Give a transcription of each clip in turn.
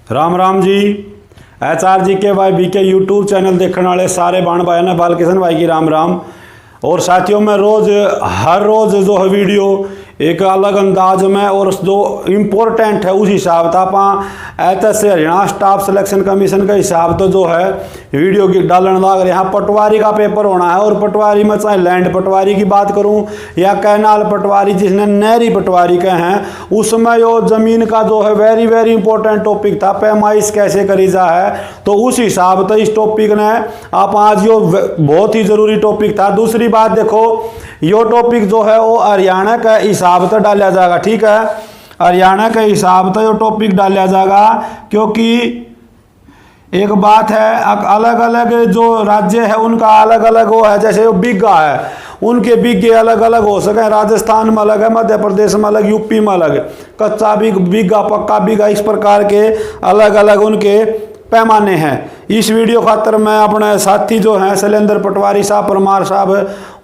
Ram Ram ji. HRG के भाई BK YouTube channel देखने वाले सारे बाण भाई ने बालकिशन भाई की राम राम। और साथियों में हर रोज़ जो है वीडियो एक अलग अंदाज में और जो इम्पोर्टेंट है उस हिसाब से आप से हरियाणा स्टाफ सिलेक्शन कमीशन का हिसाब तो जो है वीडियो की डालने लग रहे। यहाँ पटवारी का पेपर होना है और पटवारी में चाहे लैंड पटवारी की बात करूँ या कैनाल पटवारी जिसने नहरी पटवारी के हैं उसमें जो ज़मीन का जो है वेरी वेरी इंपॉर्टेंट टॉपिक था पैमाइश कैसे करी जा है, तो उस हिसाब से इस टॉपिक ने आप आज यो बहुत ही ज़रूरी टॉपिक था। दूसरी बात देखो यो टॉपिक जो है वो हरियाणा का हिसाब से डाला जाएगा, ठीक है, हरियाणा के हिसाब से यो टॉपिक डाला जाएगा क्योंकि एक बात है अलग अलग जो राज्य है उनका अलग अलग वो है। जैसे वो बीघा है उनके बीघे अलग अलग हो सके, राजस्थान में अलग है, मध्य प्रदेश में अलग, यूपी में अलग, कच्चा बीघा पक्का बीघा, इस प्रकार के अलग अलग उनके पैमाने हैं। इस वीडियो खातर मैं अपने साथी जो हैं शैलेंद्र पटवारी साहब परमार साहब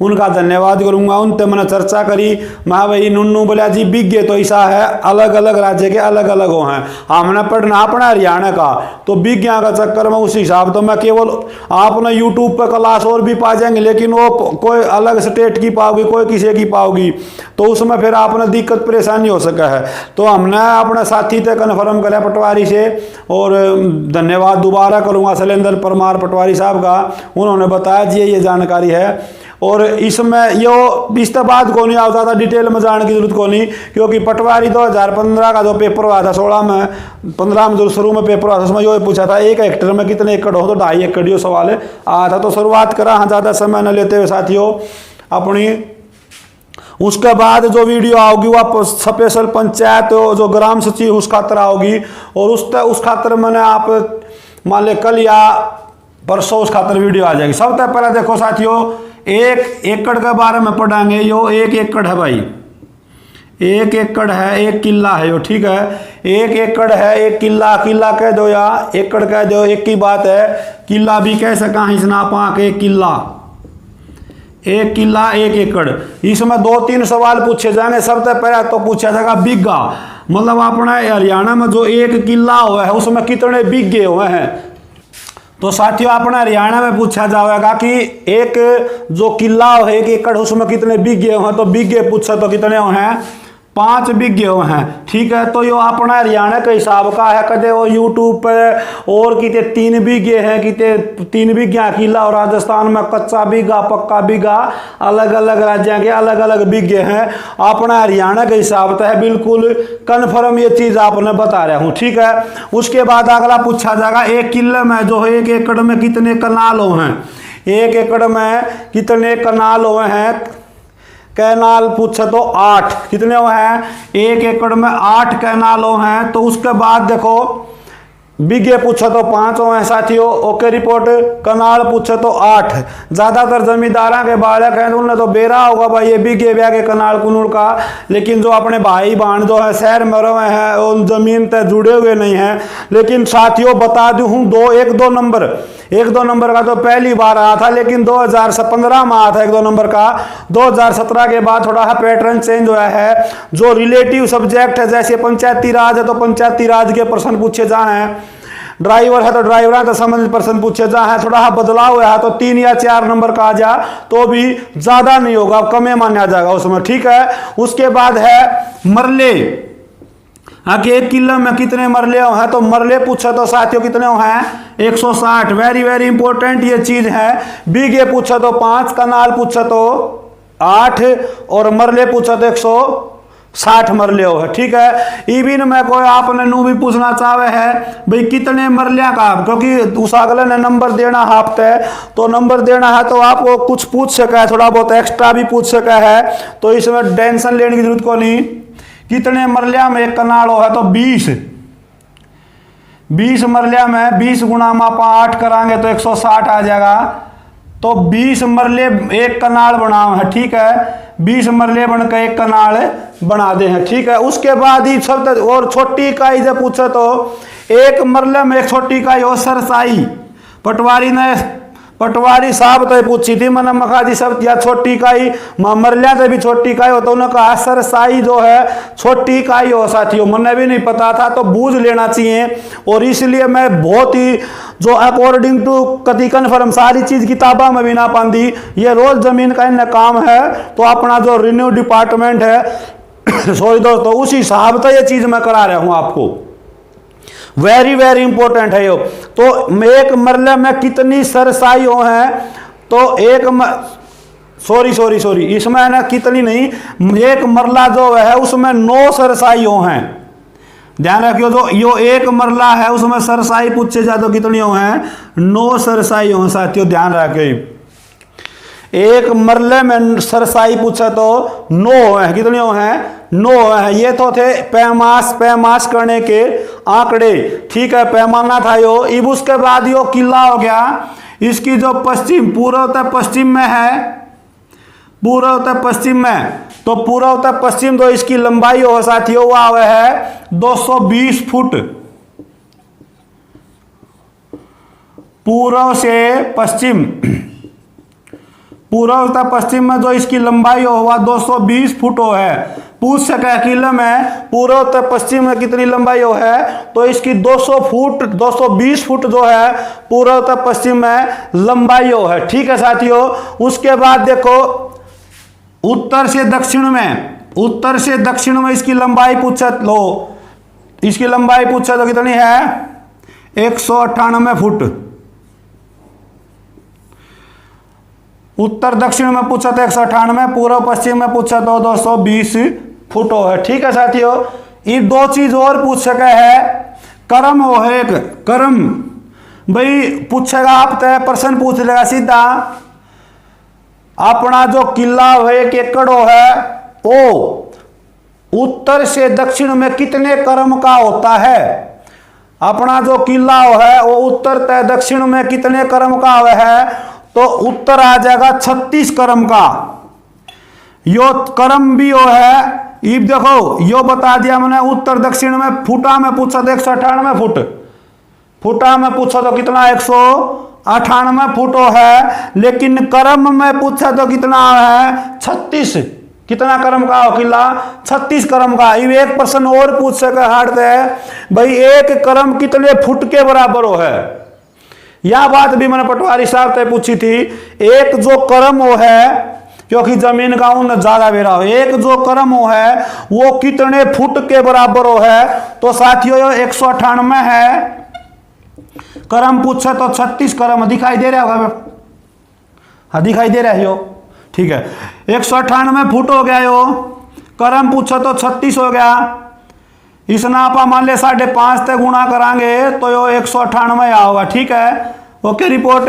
उनका धन्यवाद करूंगा। उनसे मैंने चर्चा करी, मैं भाई नुन्नू बोला जी बीघे तो ऐसा है अलग अलग राज्य के अलग अलग हो हैं, हमने पढ़ना अपना हरियाणा का तो बीघिया का चक्कर में उस हिसाब तो मैं केवल आपने यूट्यूब पर क्लास और भी पा जाएंगे लेकिन वो कोई अलग स्टेट की पाओगी कोई किसी की पाओगी तो उसमें फिर आपने दिक्कत परेशानी हो सका है। तो हमने अपने साथी से कन्फर्म करा पटवारी से और धन्यवाद दोबारा करूँगा शैलेंद्र परमार पटवारी साहब का, उन्होंने बताया जी ये जानकारी है। और इसमें यो इस बाद को नहीं आता था डिटेल में जाने की जरूरत को नहीं क्योंकि पटवारी 2015 का जो पेपर हुआ था 16 में 15 में जो शुरू में पेपर हुआ था उसमें यो पूछा था 1 हेक्टेयर में कितने एकड़ हो, तो 2.5 एकड़ यो सवाल आया था। तो शुरुआत करा हाँ ज़्यादा समय न लेते हुए साथियों अपनी। उसके बाद जो वीडियो आओगी वह स्पेशल पंचायत जो ग्राम सचिव उस खातर आओगी और उस खातर मैंने आप मान ले कल या परसों उस खातर वीडियो आ जाएगी। सबसे पहले देखो साथियों 1 एकड़ के बारे में पढ़ाएंगे। यो 1 एकड़ है भाई, 1 एकड़ है 1 किला है यो, ठीक है, 1 एकड़ है 1 किला, किला कह दो या एकड़ कह दो एक ही बात है, किला भी कह सका हिसना पाक 1 किला 1 किला 1 एकड़। इसमें 2-3 सवाल पूछे जाएंगे। सबसे पहले तो पूछा जाएगा बीघा, मतलब अपना हरियाणा में जो 1 किला हुआ है उसमें कितने बीघे हुए हैं। तो साथियों अपना हरियाणा में पूछा जाएगा कि एक जो किला है 1 एकड़ उसमें कितने बीघे हैं, तो बीघे पूछा तो कितने हैं 5 बीघे हैं, ठीक है। तो यो अपना हरियाणा के हिसाब का है, कदे वो यूट्यूब पर और कितने 3 बीघे हैं, कितने 3 बीघा किला और राजस्थान में कच्चा बीघा पक्का बीघा अलग अलग राज्यों के अलग अलग बीघे हैं। अपना हरियाणा के हिसाब से है बिल्कुल कन्फर्म ये चीज़ आपने बता रहा हूँ, ठीक है। उसके बाद अगला पूछा जाएगा 1 किले में जो है 1 एकड़ में कितने कनाल हैं, 1 एकड़ में कितने कनाल हुए हैं। कैनाल पूछे तो 8 कितने हुए हैं, 1 एकड़ में 8 कैनालों हैं। तो उसके बाद देखो बीघे पूछे तो 5 हुए हैं साथियों, ओके रिपोर्ट। कनाल पूछे तो 8, ज़्यादातर जमींदारा के बालक हैं उन्हें तो बेरा होगा भाई ये बीघे ब्या के कनाल कुनूल का, लेकिन जो अपने भाई बहन जो है शहर में रहे हैं उन जमीन तक जुड़े हुए नहीं हैं। लेकिन साथियों बता दूँ 1-2 नंबर 1-2 नंबर का तो पहली बार आया था लेकिन 2015 में आया था 1-2 नंबर का। 2017 के बाद थोड़ा सा पैटर्न चेंज हुआ है। जो रिलेटिव सब्जेक्ट है जैसे पंचायती राज है तो पंचायती राज के प्रश्न पूछे जाए हैं, ड्राइवर है तो ड्राइवर से संबंधित प्रश्न पूछे जाए हैं। थोड़ा सा बदलाव हुआ है तो 3 या 4 नंबर का आ जा तो भी ज़्यादा नहीं होगा, कमे माना जाएगा उसमें, ठीक है। उसके बाद है मरले, आगे 1 किले में कितने मरले हैं, तो मरले पूछा तो साथियों कितने हैं 160, वेरी वेरी इंपॉर्टेंट ये चीज है। बीघे पूछा तो 5, कनाल पूछा तो 8 और मरले पूछा तो 160 मरले हो है, ठीक है। इवन में कोई आपने नू भी पूछना चाहे है भाई कितने मरलिया का, क्योंकि उस अगले ने नंबर देना हाफते है तो नंबर देना है तो आपको कुछ पूछ सका है, थोड़ा बहुत एक्स्ट्रा भी पूछ सका है, तो इसमें टेंशन लेने की जरूरत को नहीं। कितने मरलिया में 1 कनाल हो है तो 20 मरलिया में 20 गुना में आप 8 कराएंगे तो 160 आ जाएगा। तो 20 मरले 1 कनाल बना है, ठीक है, 20 मरले बनकर 1 कनाल बना दे हैं, ठीक है। उसके बाद ही सब और छोटी इकाई जब पूछे तो 1 मरले में एक छोटी इकाई हो सरसाई, पटवारी ने पटवारी साहब तो पूछी थी मैंने मखा जी सब या छोटी इकाई मरलिया से भी छोटी इकाई हो, तो उन्होंने कहा सरसाई जो है छोटी इकाई हो साथियों। मैंने भी नहीं पता था, तो बूझ लेना चाहिए। और इसलिए मैं बहुत ही जो अकॉर्डिंग टू कति कन्फर्म सारी चीज किताबा में भी ना पाती, ये रोज जमीन का इन्हें काम है। तो अपना जो रिन्यू डिपार्टमेंट है सॉरी दोस्तों, उसी हिसाब से ये चीज मैं करा रहा हूं आपको। वेरी वेरी इंपॉर्टेंट है यो। तो एक मरले में कितनी सरसाइयों हैं, तो एक सॉरी इसमें ना कितनी नहीं, एक मरला जो है उसमें 9 सरसाइयों हैं। ध्यान रखियो, जो यो एक मरला है उसमें सरसाई पूछे जाए तो कितनी हैं, 9 सरसाइयों हैं साथियों। ध्यान रखिए, एक मरले में सरसाई पूछे तो 9 है, कितने हैं, 9 है। ये तो थे पैमास करने के आंकड़े, ठीक है, पैमाना था यो। अब उसके बाद यो किला हो गया, इसकी जो पश्चिम पूर्व तक पश्चिम में है, पूर्व तक पश्चिम में, तो पूर्व तक पश्चिम जो इसकी लंबाई हो साथियों वह है 220 फुट। पूर्व से पश्चिम, पूर्व तक पश्चिम में जो इसकी लंबाई हो वह 220 फुट हो है। पूछ सके किले में पूर्व तक पश्चिम में कितनी लंबाई हो है, तो इसकी 220 फुट जो है पूर्व तक पश्चिम में लंबाई हो है, ठीक है साथियों। उसके बाद देखो उत्तर से दक्षिण में इसकी लंबाई पूछा लो, इसकी लंबाई पूछा तो कितनी है, 198 फुट। उत्तर दक्षिण में पूछा तो 198, पूर्व पश्चिम में पूछा तो 220 फुट हो है, ठीक है साथियों। ये 2 चीज और पूछ सके है, कर्म हो है एक कर्म, भाई पूछेगा आप तय प्रश्न पूछ लेगा सीधा, अपना जो किला हो 1 एकड़ हो है वो उत्तर से दक्षिण में कितने कर्म का होता है। अपना जो किला हो है वो उत्तर तय दक्षिण में कितने कर्म का है, तो उत्तर आ जाएगा 36 कर्म का। यो कर्म भी हो है, इब देखो यो बता दिया मैंने, उत्तर दक्षिण में फुटा में पूछा तो 198 फुट, फुटा में पूछा तो कितना 198 फुट है। लेकिन कर्म में पूछा तो कितना है 36, कितना कर्म का हो किला, 36 कर्म का। इब एक प्रश्न और पूछ सके हार्ड है, भाई एक कर्म कितने फुट के बराबर हो है। यह बात भी मैंने पटवारी साहब से पूछी थी। एक जो कर्म हो है, क्योंकि जमीन का उन ज्यादा बेरा हो, एक जो कर्म हो है वो कितने फुट के बराबर हो है, तो साथियों 198 है। कर्म पूछे तो 36 कर्म दिखाई दे रहा होगा, हाँ दिखाई दे रहा है यो, ठीक है। 198 फुट हो गया यो, कर्म पूछे तो 36 हो गया। इस नापा मान ले 5.5 से गुणा करांगे तो यो 198 आओगा, ठीक है। ओके रिपोर्ट,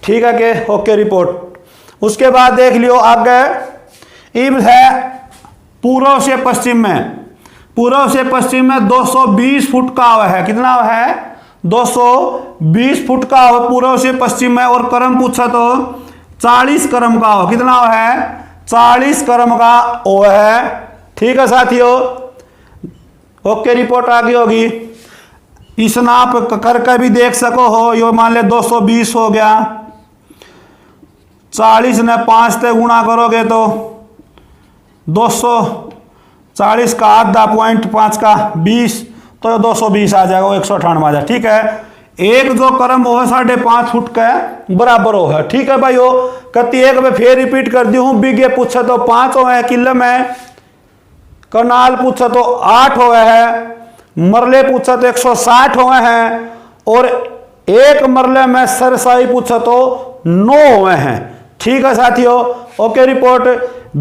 ठीक है के ओके रिपोर्ट। उसके बाद देख लियो आगे, इब है पूर्व से पश्चिम में, पूर्व से पश्चिम में 220 फुट का है, कितना है 220 फुट का हो पूर्व से पश्चिम में। और कर्म पूछा तो 40 कर्म का हो, कितना है 40 कर्म का ओ है, ठीक है साथियों। ओके रिपोर्ट आगे होगी। इस नाप करके भी देख सको हो, यो मान ले 220 हो गया, 40 ने 5 से गुणा करोगे तो 240 का आधा 0.5 का 20, तो 220 आ जाएगा, 198 आ जाएगा, ठीक है। एक जो कर्म हो 5.5 फुट का बराबर हो है, ठीक है भाई। हो कति एक में फिर रिपीट कर दी हूँ, बीघे पूछा तो 5 हो है, किले में करनाल पूछा तो 8 हुए हैं, मरले पूछा तो 160 हुए हैं, और एक मरले में सरसाई पूछा तो 9 हुए हैं, ठीक है साथियों। Okay report.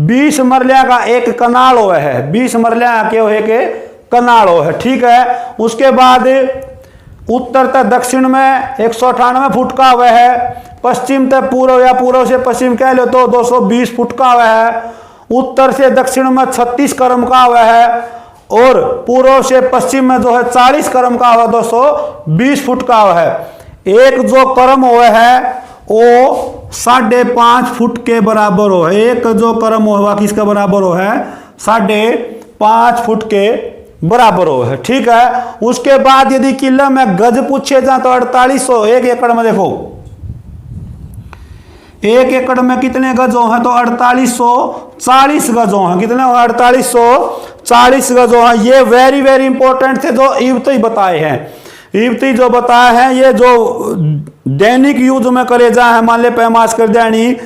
20 मरलिया का एक कनाल हुआ है, 20 मरलिया के हुए के कनाल हो है, ठीक है। उसके बाद उत्तर तक दक्षिण में 198 फुट का हुआ है, पश्चिम तक पूर्व या पूर्व से पश्चिम कह लो तो 220 फुट का हुआ है, उत्तर से दक्षिण में 36 कर्म का हुआ है, और पूर्व से पश्चिम में जो है 40 कर्म का हुआ 220 फुट का हुआ है। एक जो कर्म हुआ है वो 5.5 फुट के बराबर हो है, एक जो कर्म हुआ किसके बराबर हो है 5.5 फुट के बराबर हो है। ठीक है, उसके बाद यदि किलो में गज पूछे जा तो 4800। 1 एकड़ में देखो 1 एकड़ में कितने गजों हैं तो 4840 गजों हैं। कितने हो 4840 गजों हैं। ये वेरी वेरी इंपॉर्टेंट थे जो इब्ती बताए हैं। इब्ती जो बताए हैं ये जो दैनिक यूज में करे जा है, मान ले पैमाश कर देनी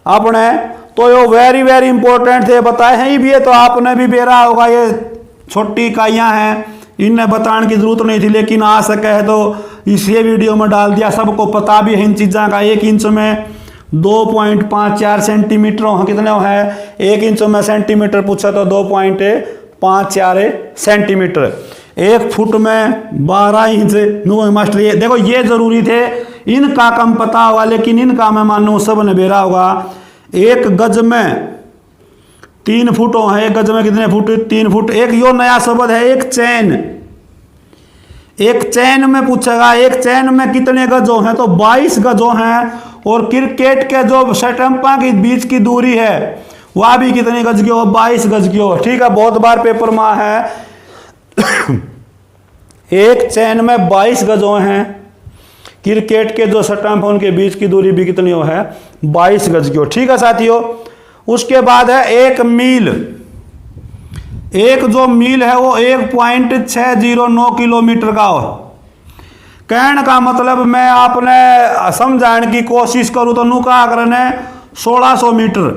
अपने, तो ये वेरी वेरी इंपॉर्टेंट थे बताए हैं। ये तो आपने भी बेरा होगा, ये छोटी इकाइयाँ हैं, इन्हें बताने की जरूरत नहीं थी, लेकिन आ सके है तो इसे वीडियो में डाल दिया। सबको पता भी है इन चीज़ों का। 1 इंच में 2.54 सेंटीमीटर है। कितने है 1 इंच में सेंटीमीटर पूछा तो 2.54 सेंटीमीटर। 1 फुट में 12 इंच। नो मास्टर ये देखो ये जरूरी थे, इनका कम पता होगा, लेकिन इनका मैं मानू सब ने बेरा होगा। 1 गज में 3 फुट है। 1 गज में कितने फुट 3 फुट। एक यो नया शब्द है एक चैन। एक चैन में पूछेगा 1 चैन में कितने गजों हैं तो 22 गजों हैं। और क्रिकेट के जो स्टंपा के बीच की दूरी है वह भी कितने गज की हो 22 गज की हो। ठीक है, बहुत बार पेपर में है। एक चैन में 22 गजों हैं। क्रिकेट के जो स्टंप है उनके बीच की दूरी भी कितनी हो है 22 गज की हो। ठीक है साथियों, उसके बाद है 1 मील। एक जो मील है वो 1.609 किलोमीटर का हो। कहने का मतलब मैं आपने समझाने की कोशिश करूँ तो नुका करने 1600 मीटर।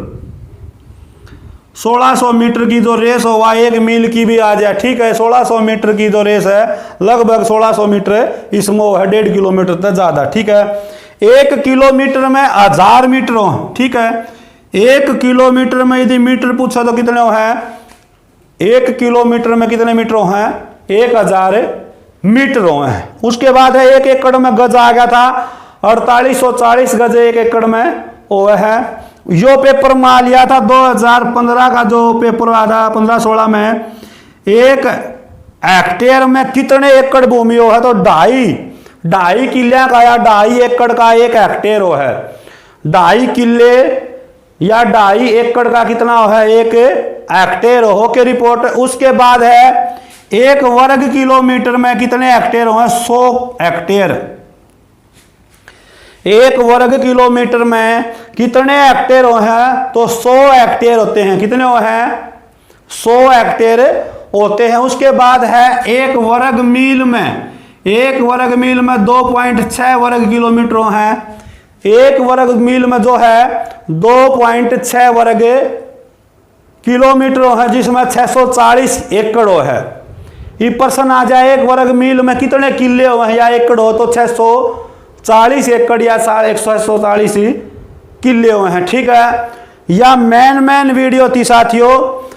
1600 मीटर की जो रेस हो वह 1 मील की भी आ जाए। ठीक है, 1600 मीटर की जो रेस है लगभग 1600 मीटर इसमें है 1.5 किलोमीटर तक ज़्यादा। ठीक है, 1 किलोमीटर में 1000 मीटर हो। ठीक है, 1 किलोमीटर में यदि मीटर पूछा तो कितने है 1 किलोमीटर में कितने मीटर हैं 1000 मीटर हैं। उसके बाद है 1 एकड़ में गज आ गया था 4840 गज 1 एकड़ में वो है। यो पेपर में आ लिया था 2015 का जो पेपर आया था 15-16 में। 1 हेक्टेयर में कितने एकड़ भूमि हो है तो 2.5 किले का या 2.5 एकड़ का 1 हेक्टेयर हो है। 2.5 किले या 2.5 एकड़ का कितना हो है 1 हेक्टेयर हो के रिपोर्ट। उसके बाद है 1 वर्ग किलोमीटर में कितने हेक्टेयर हो 100 हेक्टेयर। 1 वर्ग किलोमीटर में कितने हेक्टेयर हो हैं तो 100 हेक्टेयर होते हैं। कितने हो हैं 100 हेक्टेयर होते हैं। उसके बाद है 1 वर्ग मील में 1 वर्ग मील में 2.6 वर्ग किलोमीटर हैं। 1 वर्ग मील में जो है 2.6 वर्ग किलोमीटर है, जिसमें 640 एकड़ है। ये प्रश्न आ जाए 1 वर्ग मील में कितने किले हो हैं या एकड़ हो तो 640 एकड़ या 140 किले हुए हैं। ठीक है, या मेन वीडियो थी साथियों,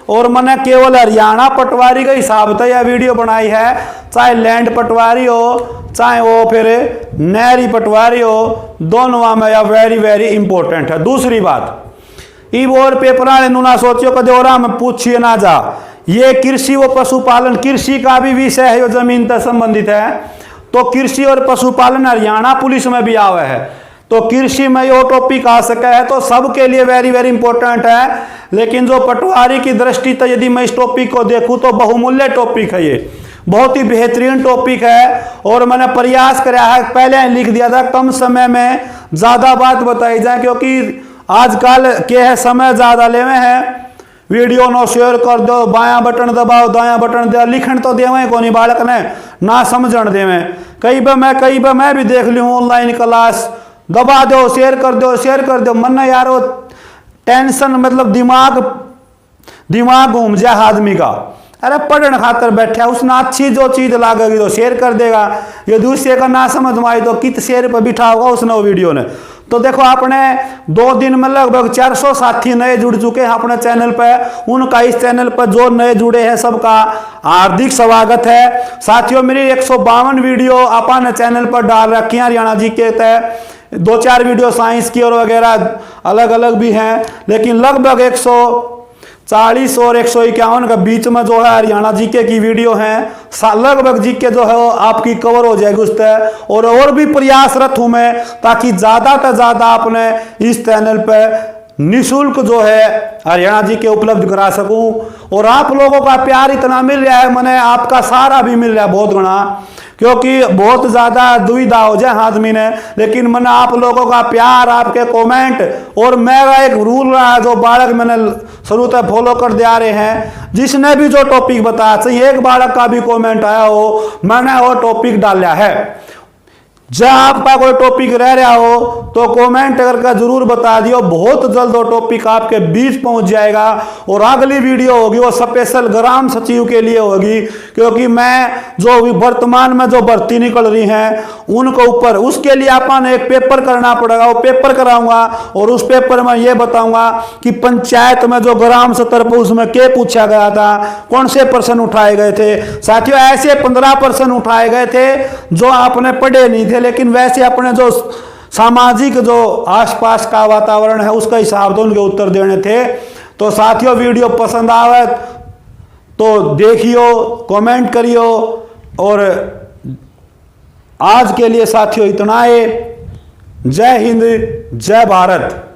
और मैंने केवल हरियाणा पटवारी का हिसाब से यह वीडियो बनाई है। चाहे लैंड पटवारी हो चाहे वो फिर नहरी पटवारी हो, दोनों में यह वेरी वेरी इंपॉर्टेंट है। दूसरी बात और पेपर ना सोचियो कदोरा में पूछिए ना जा, ये कृषि व पशुपालन कृषि का भी विषय है, जो जमीन तक संबंधित है। तो कृषि और पशुपालन हरियाणा पुलिस में भी आवे है, तो कृषि में ये टॉपिक आ सके है तो सबके लिए वेरी वेरी इंपॉर्टेंट है। लेकिन जो पटवारी की दृष्टि से यदि मैं इस टॉपिक को देखूं तो बहुमूल्य टॉपिक है, ये बहुत ही बेहतरीन टॉपिक है। और मैंने प्रयास कराया है, पहले लिख दिया था कम समय में ज़्यादा बात बताई जाए, क्योंकि आजकल के है समय ज़्यादा लेवे हैं। वीडियो नो शेयर कर दो, बायां बटन दबाओ दायां बटन दे, लिखण तो देवे को नहीं बालक ने ना समझण देवे। कई बार मैं भी देख ली हूँ ऑनलाइन क्लास, दबा दो शेयर कर दो मन यार वो टेंशन मतलब दिमाग घूम जाए आदमी का। अरे पढ़ने खातर बैठा उसने अच्छी जो चीज़ लागेगी तो शेयर कर देगा, ये दूसरे का ना समझ में आई तो कित शेयर पर बिठा होगा उसने वो वीडियो ने। तो देखो आपने 2 दिन में लगभग 400 साथी नए जुड़ चुके हैं अपने चैनल पर। उनका इस चैनल पर जो नए जुड़े हैं सबका हार्दिक स्वागत है। साथियों मेरी 152 वीडियो अपन चैनल पर डाल रखी हैं हरियाणा जी के तहत, 2-4 वीडियो साइंस की और वगैरह अलग अलग भी हैं, लेकिन लगभग 140 और 151 के बीच में जो है हरियाणा जीके की वीडियो हैं। लगभग जीके जो है वो आपकी कवर हो जाएगी उस तक। और भी प्रयासरत हूँ मैं ताकि ज़्यादा से ज़्यादा आपने इस चैनल पर निःशुल्क जो है हरियाणा जी के उपलब्ध करा सकूं। और आप लोगों का प्यार इतना मिल रहा है, मैंने आपका सहारा भी मिल रहा है बहुत घना, क्योंकि बहुत ज़्यादा दुविधा हो जाए आदमी ने, लेकिन मैंने आप लोगों का प्यार, आपके कमेंट, और मेरा एक रूल रहा है जो बालक मैंने शुरू तक फॉलो कर दे आ रहे हैं, जिसने भी जो टॉपिक बताया, चाहिए एक बालक का भी कमेंट आया हो, मैंने वो टॉपिक डाला है। जब आपका कोई टॉपिक रह रहा हो तो कमेंट करके जरूर बता दियो, बहुत जल्द वो टॉपिक आपके बीच पहुंच जाएगा। और अगली वीडियो होगी वो स्पेशल ग्राम सचिव के लिए होगी, क्योंकि मैं जो वर्तमान में जो भर्ती निकल रही हैं उनको ऊपर, उसके लिए अपन एक पेपर करना पड़ेगा, वो पेपर कराऊंगा और उस पेपर में ये बताऊंगा कि पंचायत में जो ग्राम सतर पर उसमें क्या पूछा गया था, कौन से प्रश्न उठाए गए थे। साथियों ऐसे 15 प्रश्न उठाए गए थे जो आपने पढ़े नहीं थे, लेकिन वैसे अपने जो सामाजिक जो आसपास का वातावरण है उसका हिसाब से उनके उत्तर देने थे। तो साथियों वीडियो पसंद आवे तो देखियो, कमेंट करियो। और आज के लिए साथियों इतना है। जय हिंद, जय भारत।